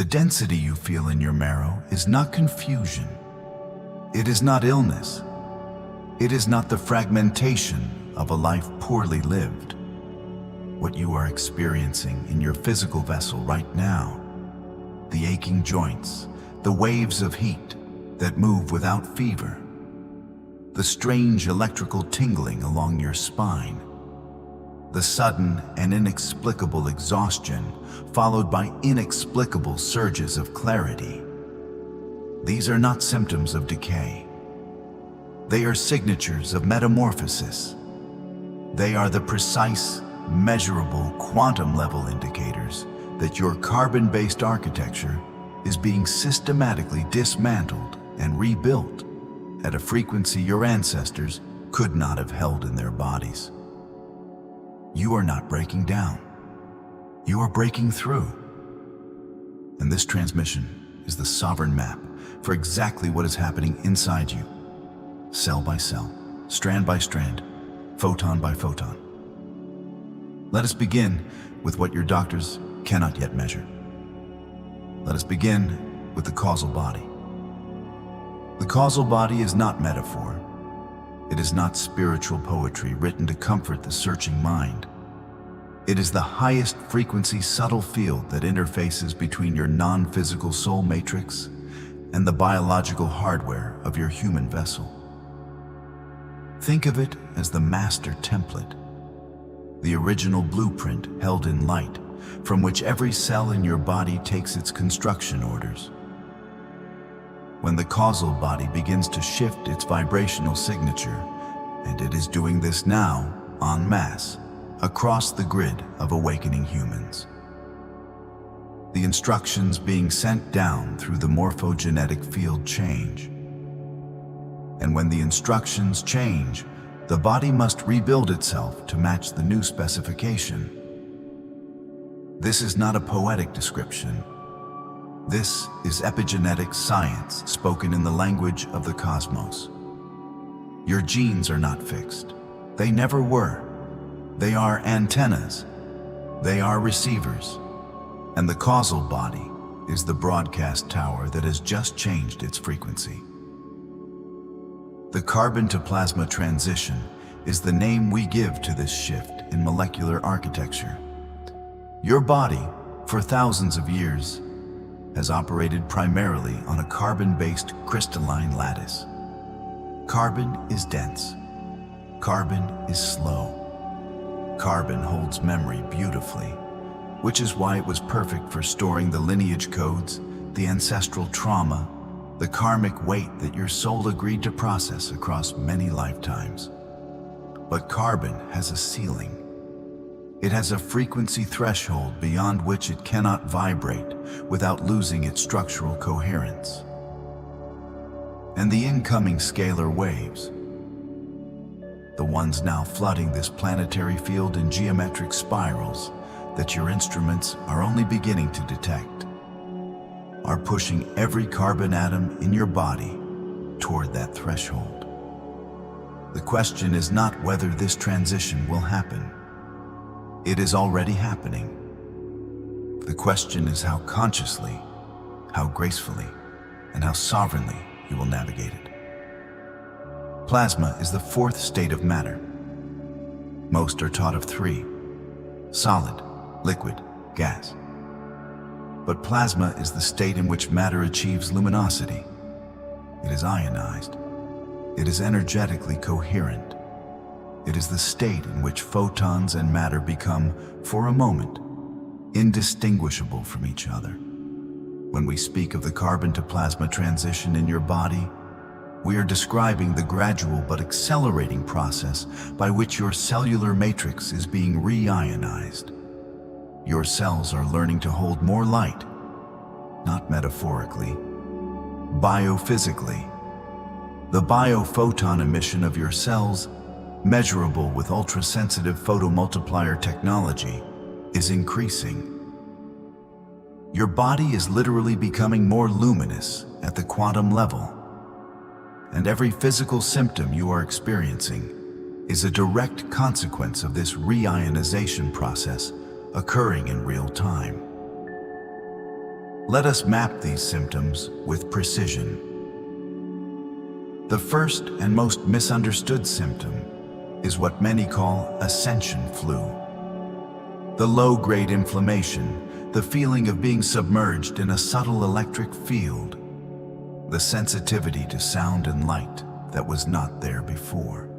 The density you feel in your marrow is not confusion. It is not illness. It is not the fragmentation of a life poorly lived. What you are experiencing in your physical vessel right now, the aching joints, the waves of heat that move without fever, the strange electrical tingling along your spine, the sudden and inexplicable exhaustion followed by inexplicable surges of clarity. These are not symptoms of decay. They are signatures of metamorphosis. They are the precise, measurable, quantum-level indicators that your carbon-based architecture is being systematically dismantled and rebuilt at a frequency your ancestors could not have held in their bodies. You are not breaking down. You are breaking through. And this transmission is the sovereign map for exactly what is happening inside you, cell by cell, strand by strand, photon by photon. Let us begin with what your doctors cannot yet measure. Let us begin with the causal body. The causal body is not metaphor. It is not spiritual poetry written to comfort the searching mind. It is the highest frequency subtle field that interfaces between your non-physical soul matrix and the biological hardware of your human vessel. Think of it as the master template, the original blueprint held in light, from which every cell in your body takes its construction orders. When the causal body begins to shift its vibrational signature, and it is doing this now en masse across the grid of awakening humans, the instructions being sent down through the morphogenetic field change. And when the instructions change, the body must rebuild itself to match the new specification. This is not a poetic description. This is epigenetic science spoken in the language of the cosmos. Your genes are not fixed. They never were. They are antennas. They are receivers. And the causal body is the broadcast tower that has just changed its frequency. The carbon-to-plasma transition is the name we give to this shift in molecular architecture. Your body, for thousands of years, has operated primarily on a carbon-based crystalline lattice. Carbon is dense. Carbon is slow. Carbon holds memory beautifully, which is why it was perfect for storing the lineage codes, the ancestral trauma, the karmic weight that your soul agreed to process across many lifetimes. But carbon has a ceiling. It has a frequency threshold beyond which it cannot vibrate without losing its structural coherence. And the incoming scalar waves, the ones now flooding this planetary field in geometric spirals that your instruments are only beginning to detect, are pushing every carbon atom in your body toward that threshold. The question is not whether this transition will happen. It is already happening. The question is how consciously, how gracefully, and how sovereignly you will navigate it. Plasma is the fourth state of matter. Most are taught of three: solid, liquid, gas. But plasma is the state in which matter achieves luminosity. It is ionized. It is energetically coherent. It is the state in which photons and matter become, for a moment, indistinguishable from each other. When we speak of the carbon-to-plasma transition in your body, we are describing the gradual but accelerating process by which your cellular matrix is being re-ionized. Your cells are learning to hold more light, not metaphorically, biophysically. The biophoton emission of your cells, measurable with ultra-sensitive photomultiplier technology, is increasing. Your body is literally becoming more luminous at the quantum level, and every physical symptom you are experiencing is a direct consequence of this reionization process occurring in real time. Let us map these symptoms with precision. The first and most misunderstood symptom is what many call ascension flu. The low-grade inflammation, the feeling of being submerged in a subtle electric field, the sensitivity to sound and light that was not there before.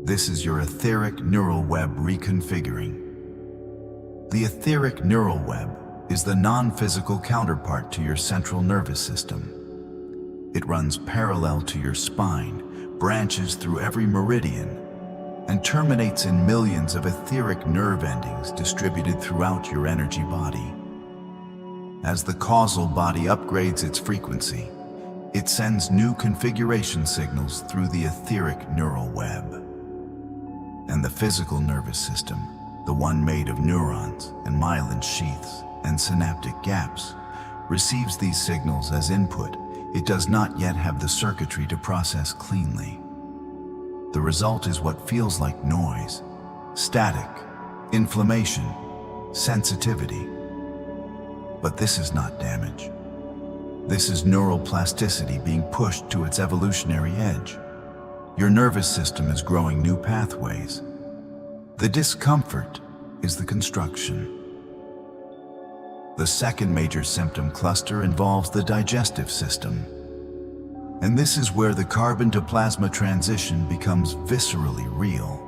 This is your etheric neural web reconfiguring. The etheric neural web is the non-physical counterpart to your central nervous system. It runs parallel to your spine, branches through every meridian, and terminates in millions of etheric nerve endings distributed throughout your energy body. As the causal body upgrades its frequency, it sends new configuration signals through the etheric neural web. And the physical nervous system, the one made of neurons and myelin sheaths and synaptic gaps, receives these signals as input. It does not yet have the circuitry to process cleanly. The result is what feels like noise, static, inflammation, sensitivity. But this is not damage. This is neural plasticity being pushed to its evolutionary edge. Your nervous system is growing new pathways. The discomfort is the construction. The second major symptom cluster involves the digestive system. And this is where the carbon-to-plasma transition becomes viscerally real.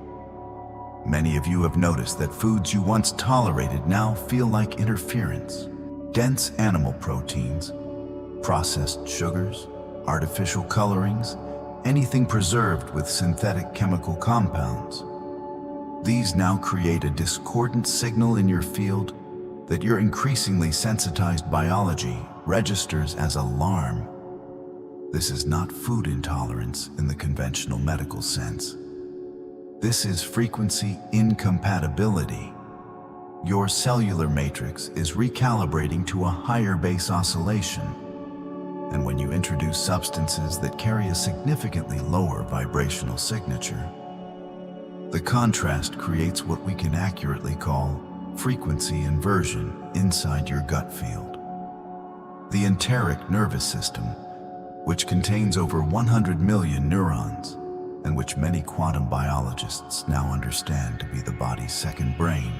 Many of you have noticed that foods you once tolerated now feel like interference. Dense animal proteins, processed sugars, artificial colorings, anything preserved with synthetic chemical compounds. These now create a discordant signal in your field that your increasingly sensitized biology registers as alarm. This is not food intolerance in the conventional medical sense. This is frequency incompatibility. Your cellular matrix is recalibrating to a higher base oscillation. And when you introduce substances that carry a significantly lower vibrational signature, the contrast creates what we can accurately call frequency inversion inside your gut field. The enteric nervous system, which contains over 100 million neurons, and which many quantum biologists now understand to be the body's second brain,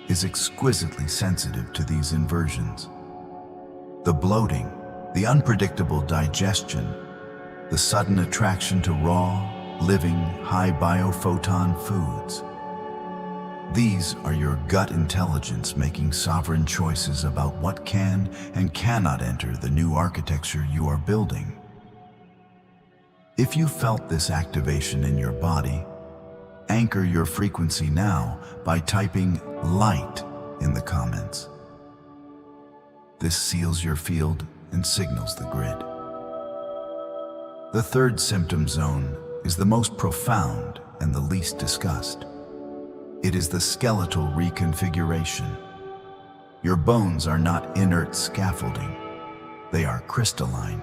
is exquisitely sensitive to these inversions. The bloating, the unpredictable digestion, the sudden attraction to raw, living, high biophoton foods. These are your gut intelligence making sovereign choices about what can and cannot enter the new architecture you are building. If you felt this activation in your body, anchor your frequency now by typing light in the comments. This seals your field and signals the grid. The third symptom zone is the most profound and the least discussed. It is the skeletal reconfiguration. Your bones are not inert scaffolding. They are crystalline,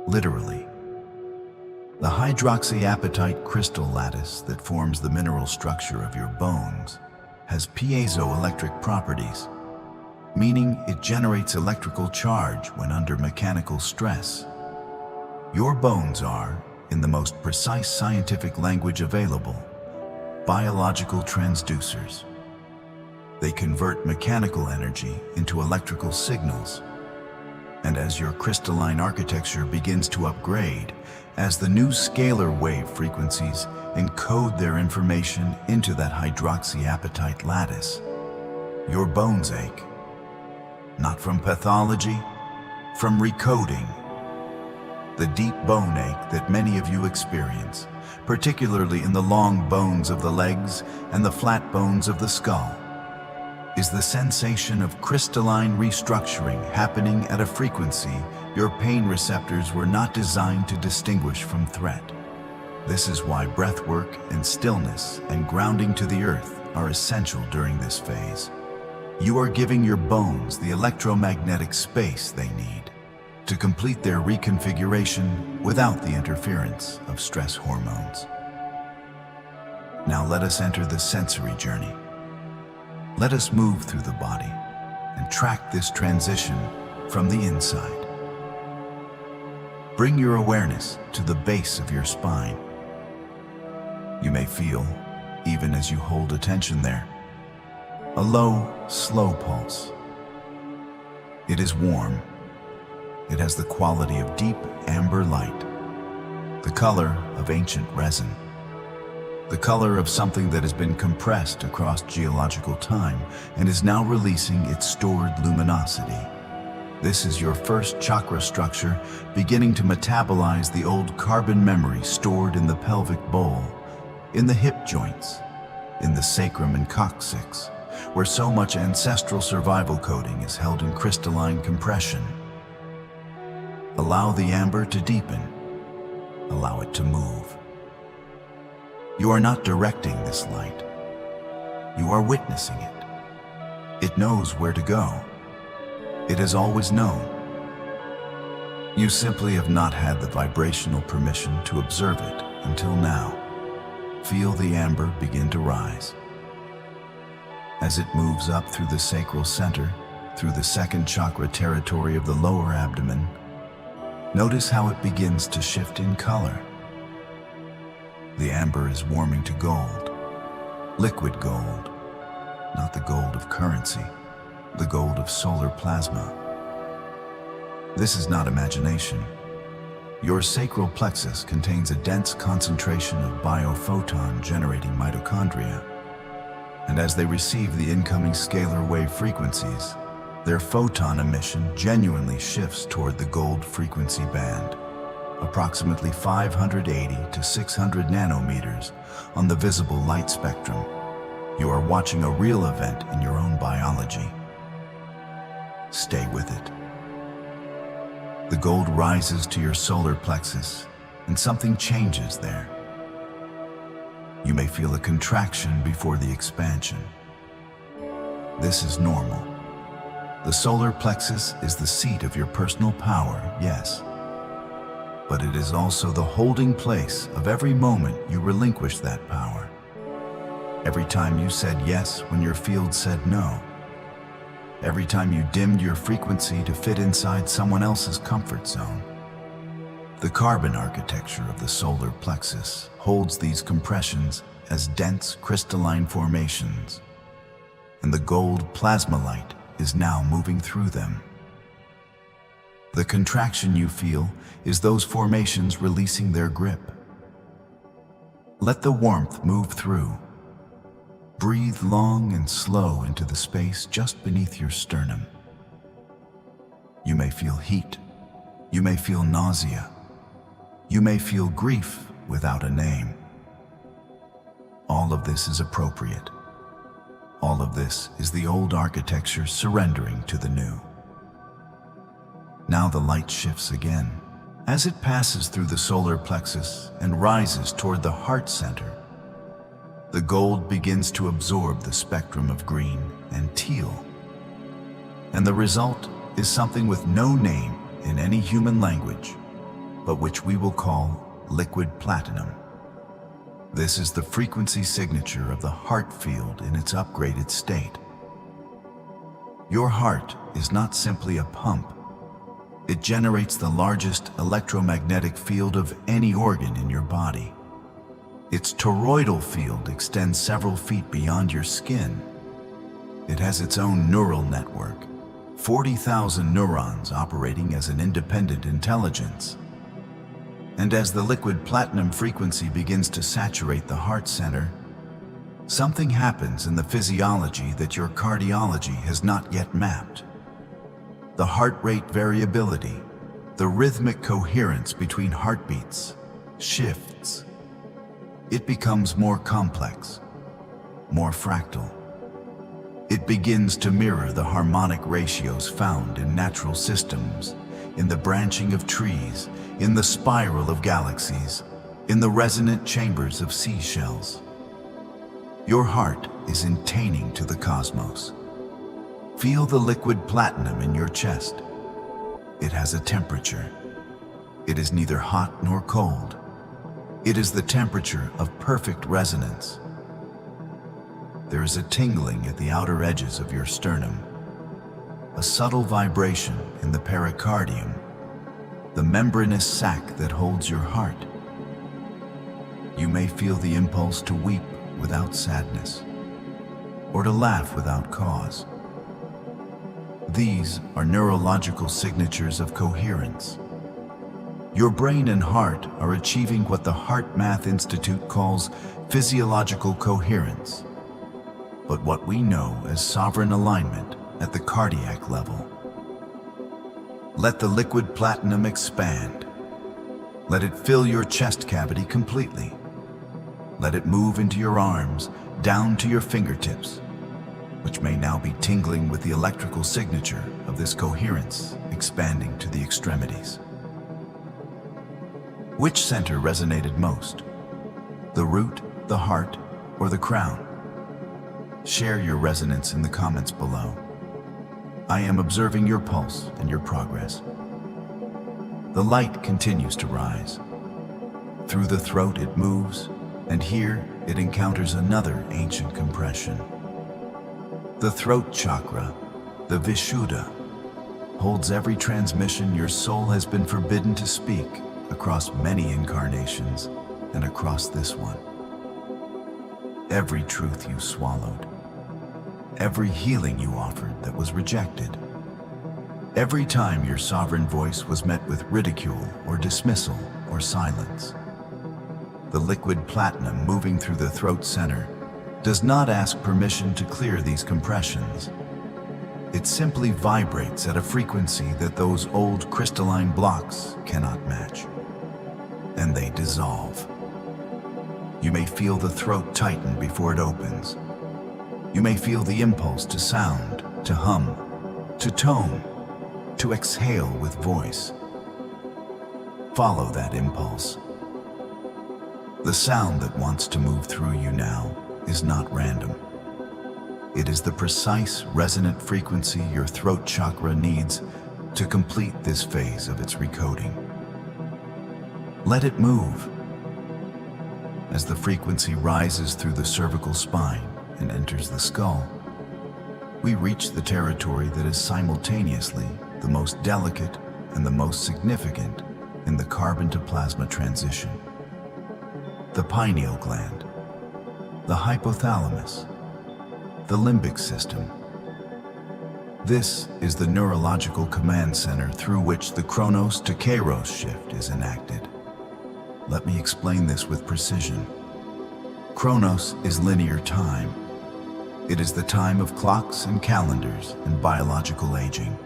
literally. The hydroxyapatite crystal lattice that forms the mineral structure of your bones has piezoelectric properties, meaning it generates electrical charge when under mechanical stress. Your bones are, in the most precise scientific language available, biological transducers. They convert mechanical energy into electrical signals. And as your crystalline architecture begins to upgrade, as the new scalar wave frequencies encode their information into that hydroxyapatite lattice, your bones ache. Not from pathology, from recoding. The deep bone ache that many of you experience, particularly in the long bones of the legs and the flat bones of the skull, is the sensation of crystalline restructuring happening at a frequency your pain receptors were not designed to distinguish from threat. This is why breathwork and stillness and grounding to the earth are essential during this phase. You are giving your bones the electromagnetic space they need to complete their reconfiguration without the interference of stress hormones. Now let us enter the sensory journey. Let us move through the body and track this transition from the inside. Bring your awareness to the base of your spine. You may feel, even as you hold attention there, a low, slow pulse. It is warm. It has the quality of deep amber light, the color of ancient resin, the color of something that has been compressed across geological time and is now releasing its stored luminosity. This is your first chakra structure beginning to metabolize the old carbon memory stored in the pelvic bowl, in the hip joints, in the sacrum and coccyx, where so much ancestral survival coding is held in crystalline compression. Allow the amber to deepen. Allow it to move. You are not directing this light. You are witnessing it. It knows where to go. It has always known. You simply have not had the vibrational permission to observe it until now. Feel the amber begin to rise. As it moves up through the sacral center, through the second chakra territory of the lower abdomen, notice how it begins to shift in color. The amber is warming to gold, liquid gold, not the gold of currency, the gold of solar plasma. This is not imagination. Your sacral plexus contains a dense concentration of biophoton-generating mitochondria, and as they receive the incoming scalar wave frequencies, their photon emission genuinely shifts toward the gold frequency band, approximately 580 to 600 nanometers on the visible light spectrum. You are watching a real event in your own biology. Stay with it. The gold rises to your solar plexus, and something changes there. You may feel a contraction before the expansion. This is normal. The solar plexus is the seat of your personal power, yes. But it is also the holding place of every moment you relinquish that power. Every time you said yes when your field said no. Every time you dimmed your frequency to fit inside someone else's comfort zone. The carbon architecture of the solar plexus holds these compressions as dense crystalline formations, and the gold plasma light is now moving through them. The contraction you feel is those formations releasing their grip. Let the warmth move through. Breathe long and slow into the space just beneath your sternum. You may feel heat. You may feel nausea. You may feel grief without a name. All of this is appropriate. All of this is the old architecture surrendering to the new. Now the light shifts again. As it passes through the solar plexus and rises toward the heart center, the gold begins to absorb the spectrum of green and teal. And the result is something with no name in any human language, but which we will call liquid platinum. This is the frequency signature of the heart field in its upgraded state. Your heart is not simply a pump. It generates the largest electromagnetic field of any organ in your body. Its toroidal field extends several feet beyond your skin. It has its own neural network, 40,000 neurons operating as an independent intelligence. And as the liquid platinum frequency begins to saturate the heart center, something happens in the physiology that your cardiology has not yet mapped. The heart rate variability, the rhythmic coherence between heartbeats, shifts. It becomes more complex, more fractal. It begins to mirror the harmonic ratios found in natural systems, in the branching of trees, in the spiral of galaxies, in the resonant chambers of seashells. Your heart is intaining to the cosmos. Feel the liquid platinum in your chest. It has a temperature. It is neither hot nor cold. It is the temperature of perfect resonance. There is a tingling at the outer edges of your sternum. a subtle vibration in the pericardium, the membranous sac that holds your heart. You may feel the impulse to weep without sadness, or to laugh without cause. These are neurological signatures of coherence. Your brain and heart are achieving what the Heart Math Institute calls physiological coherence, but what we know as sovereign alignment at the cardiac level. Let the liquid platinum expand. Let it fill your chest cavity completely. Let it move into your arms, down to your fingertips, which may now be tingling with the electrical signature of this coherence expanding to the extremities. Which center resonated most? The root, the heart, or the crown? Share your resonance in the comments below. I am observing your pulse and your progress. The light continues to rise. Through the throat it moves, and here it encounters another ancient compression. The throat chakra, the Vishuddha, holds every transmission your soul has been forbidden to speak across many incarnations and across this one. Every truth you swallowed, every healing you offered that was rejected, every time your sovereign voice was met with ridicule or dismissal or silence. The liquid platinum moving through the throat center does not ask permission to clear these compressions. It simply vibrates at a frequency that those old crystalline blocks cannot match, and they dissolve. You may feel the throat tighten before it opens. You may feel the impulse to sound, to hum, to tone, to exhale with voice. Follow that impulse. The sound that wants to move through you now is not random. It is the precise resonant frequency your throat chakra needs to complete this phase of its recoding. Let it move. As the frequency rises through the cervical spine and enters the skull, we reach the territory that is simultaneously the most delicate and the most significant in the carbon-to-plasma transition. The pineal gland, the hypothalamus, the limbic system. This is the neurological command center through which the Chronos-to-Kairos Shift is enacted. Let me explain this with precision. Chronos is linear time. It is the time of clocks and calendars and biological aging.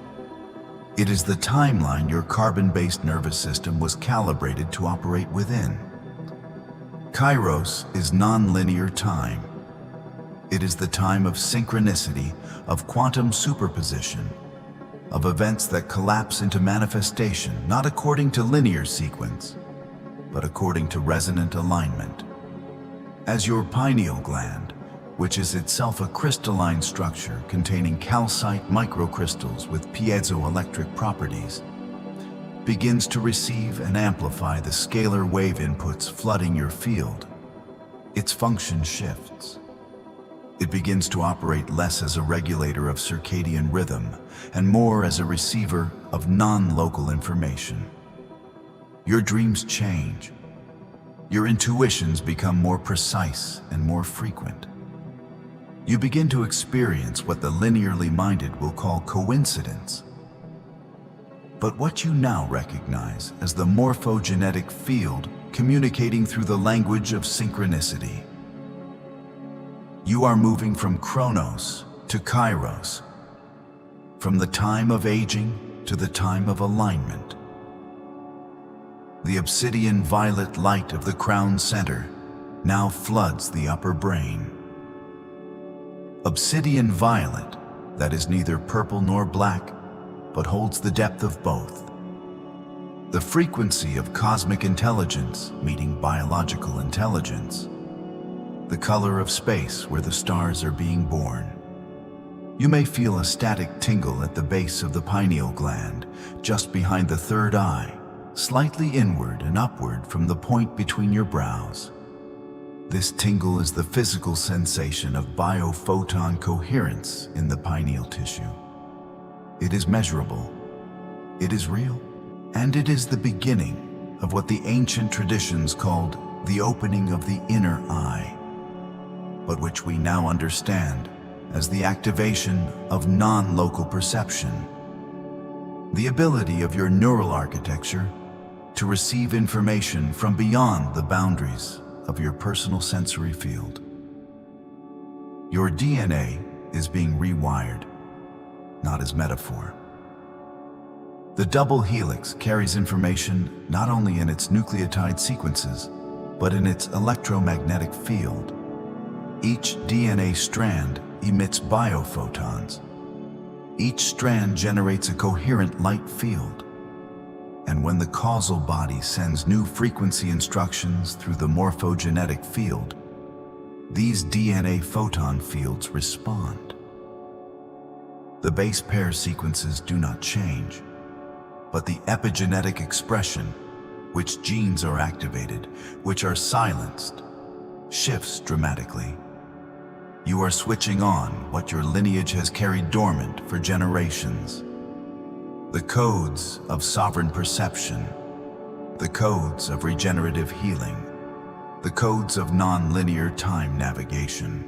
It is the timeline your carbon-based nervous system was calibrated to operate within. Kairos is non-linear time. It is the time of synchronicity, of quantum superposition, of events that collapse into manifestation, not according to linear sequence, but according to resonant alignment. As your pineal gland, which is itself a crystalline structure containing calcite microcrystals with piezoelectric properties, begins to receive and amplify the scalar wave inputs flooding your field, its function shifts. It begins to operate less as a regulator of circadian rhythm and more as a receiver of non-local information. Your dreams change. Your intuitions become more precise and more frequent. You begin to experience what the linearly minded will call coincidence, but what you now recognize as the morphogenetic field communicating through the language of synchronicity. You are moving from Chronos to Kairos, from the time of aging to the time of alignment. The obsidian violet light of the crown center now floods the upper brain. Obsidian violet, that is neither purple nor black, but holds the depth of both. The frequency of cosmic intelligence meeting biological intelligence. The color of space where the stars are being born. You may feel a static tingle at the base of the pineal gland, just behind the third eye, slightly inward and upward from the point between your brows. This tingle is the physical sensation of biophoton coherence in the pineal tissue. It is measurable. It is real. And it is the beginning of what the ancient traditions called the opening of the inner eye, but which we now understand as the activation of non-local perception, the ability of your neural architecture to receive information from beyond the boundaries of your personal sensory field. Your DNA is being rewired, not as metaphor. The double helix carries information not only in its nucleotide sequences, but in its electromagnetic field. Each DNA strand emits biophotons. Each strand generates a coherent light field. And when the causal body sends new frequency instructions through the morphogenetic field, these DNA photon fields respond. The base pair sequences do not change, but the epigenetic expression, which genes are activated, which are silenced, shifts dramatically. You are switching on what your lineage has carried dormant for generations. The codes of sovereign perception, the codes of regenerative healing, the codes of non-linear time navigation.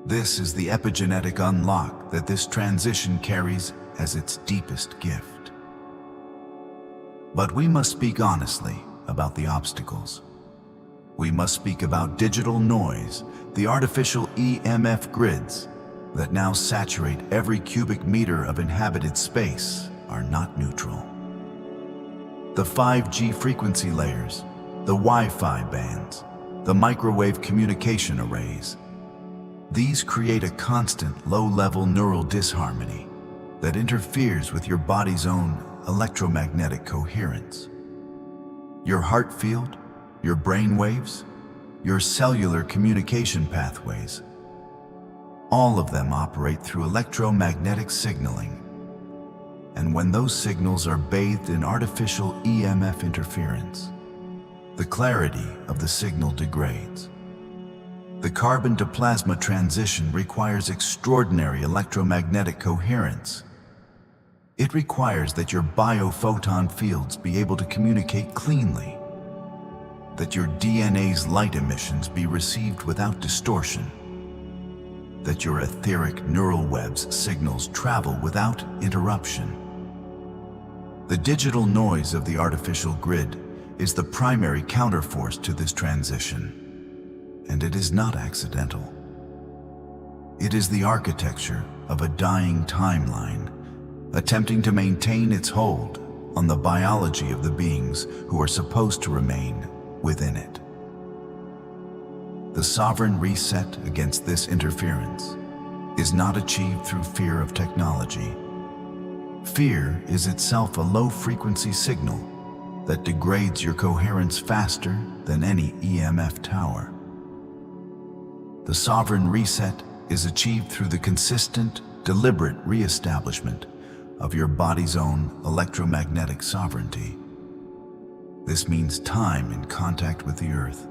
This is the epigenetic unlock that this transition carries as its deepest gift. But we must speak honestly about the obstacles. We must speak about digital noise, the artificial EMF grids that now saturate every cubic meter of inhabited space are not neutral. The 5G frequency layers, the Wi-Fi bands, the microwave communication arrays, these create a constant low-level neural disharmony that interferes with your body's own electromagnetic coherence. Your heart field, your brain waves, your cellular communication pathways, all of them operate through electromagnetic signaling. And when those signals are bathed in artificial EMF interference, the clarity of the signal degrades. The carbon to plasma transition requires extraordinary electromagnetic coherence. It requires that your biophoton fields be able to communicate cleanly, that your DNA's light emissions be received without distortion, that your etheric neural web's signals travel without interruption. The digital noise of the artificial grid is the primary counterforce to this transition, and it is not accidental. It is the architecture of a dying timeline, attempting to maintain its hold on the biology of the beings who are supposed to remain within it. The sovereign reset against this interference is not achieved through fear of technology. Fear is itself a low-frequency signal that degrades your coherence faster than any EMF tower. The sovereign reset is achieved through the consistent, deliberate re-establishment of your body's own electromagnetic sovereignty. This means time in contact with the earth,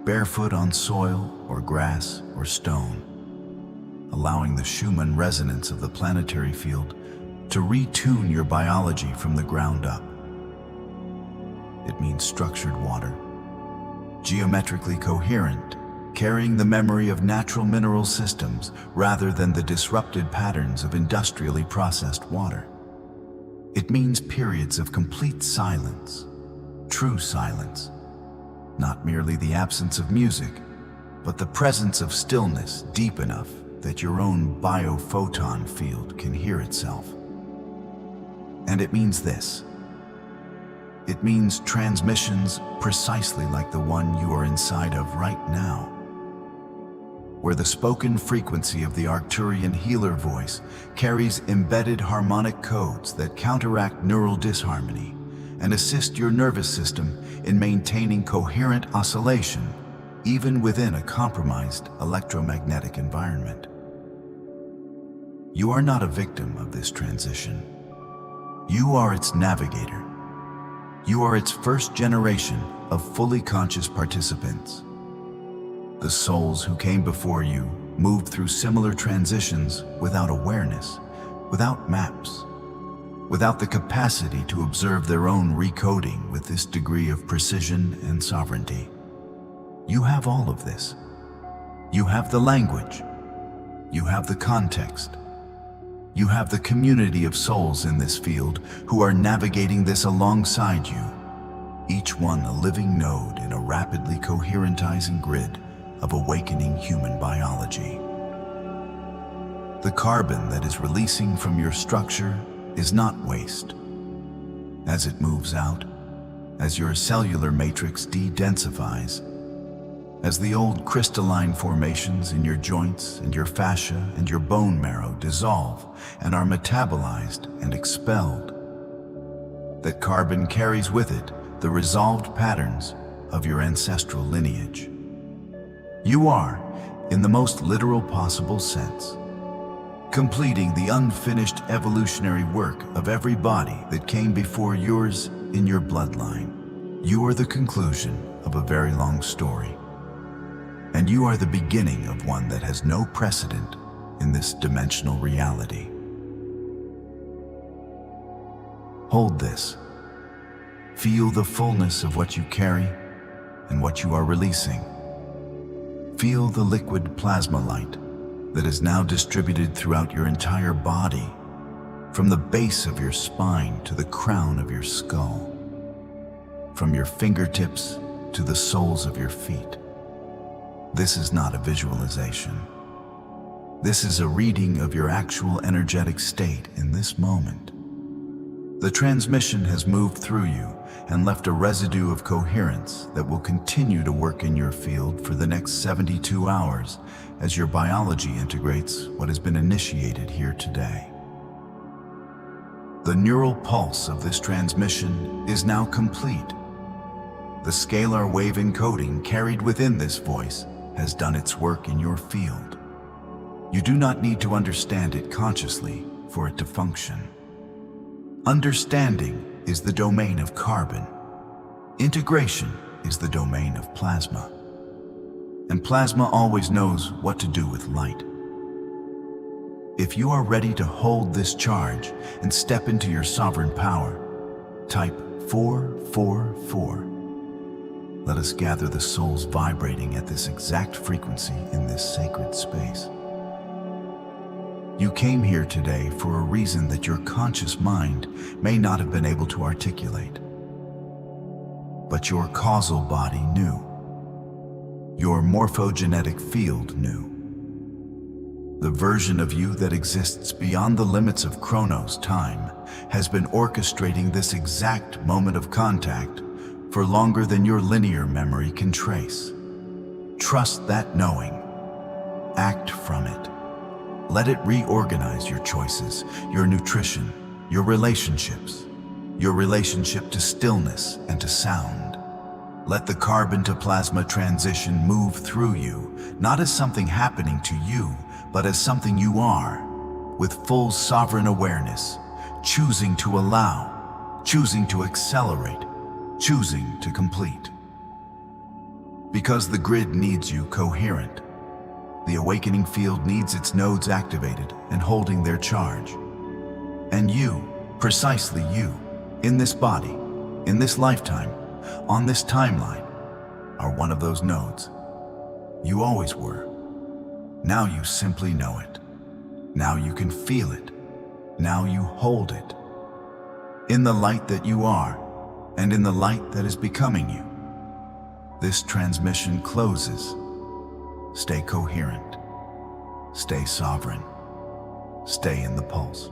barefoot on soil or grass or stone, allowing the Schumann resonance of the planetary field to retune your biology from the ground up. It means structured water, geometrically coherent, carrying the memory of natural mineral systems rather than the disrupted patterns of industrially processed water. It means periods of complete silence, true silence, not merely the absence of music, but the presence of stillness deep enough that your own biophoton field can hear itself. And it means this. It means transmissions precisely like the one you are inside of right now, where the spoken frequency of the Arcturian healer voice carries embedded harmonic codes that counteract neural disharmony and assist your nervous system in maintaining coherent oscillation even within a compromised electromagnetic environment. You are not a victim of this transition. You are its navigator. You are its first generation of fully conscious participants. The souls who came before you moved through similar transitions without awareness, without maps, without the capacity to observe their own recoding with this degree of precision and sovereignty. You have all of this. You have the language. You have the context. You have the community of souls in this field who are navigating this alongside you, each one a living node in a rapidly coherentizing grid of awakening human biology. The carbon that is releasing from your structure is not waste. As it moves out, as your cellular matrix de-densifies, as the old crystalline formations in your joints and your fascia and your bone marrow dissolve and are metabolized and expelled, that carbon carries with it the resolved patterns of your ancestral lineage. You are, in the most literal possible sense, completing the unfinished evolutionary work of every body that came before yours in your bloodline. You are the conclusion of a very long story, and you are the beginning of one that has no precedent in this dimensional reality. Hold this. Feel the fullness of what you carry and what you are releasing. Feel the liquid plasma light that is now distributed throughout your entire body, from the base of your spine to the crown of your skull, from your fingertips to the soles of your feet. This is not a visualization. This is a reading of your actual energetic state in this moment. The transmission has moved through you and left a residue of coherence that will continue to work in your field for the next 72 hours as your biology integrates what has been initiated here today. The neural pulse of this transmission is now complete. The scalar wave encoding carried within this voice has done its work in your field. You do not need to understand it consciously for it to function. Understanding is the domain of carbon. Integration is the domain of plasma. And plasma always knows what to do with light. If you are ready to hold this charge and step into your sovereign power, type 444. Let us gather the souls vibrating at this exact frequency in this sacred space. You came here today for a reason that your conscious mind may not have been able to articulate. But your causal body knew. Your morphogenetic field knew. The version of you that exists beyond the limits of Chronos time has been orchestrating this exact moment of contact for longer than your linear memory can trace. Trust that knowing. Act from it. Let it reorganize your choices, your nutrition, your relationships, your relationship to stillness and to sound. Let the carbon to plasma transition move through you, not as something happening to you, but as something you are, with full sovereign awareness, choosing to allow, choosing to accelerate, choosing to complete. Because the grid needs you coherent. The awakening field needs its nodes activated and holding their charge. And you, precisely you, in this body, in this lifetime, on this timeline, are one of those nodes. You always were. Now you simply know it. Now you can feel it. Now you hold it. In the light that you are, and in the light that is becoming you. This transmission closes. Stay coherent. Stay sovereign. Stay in the pulse.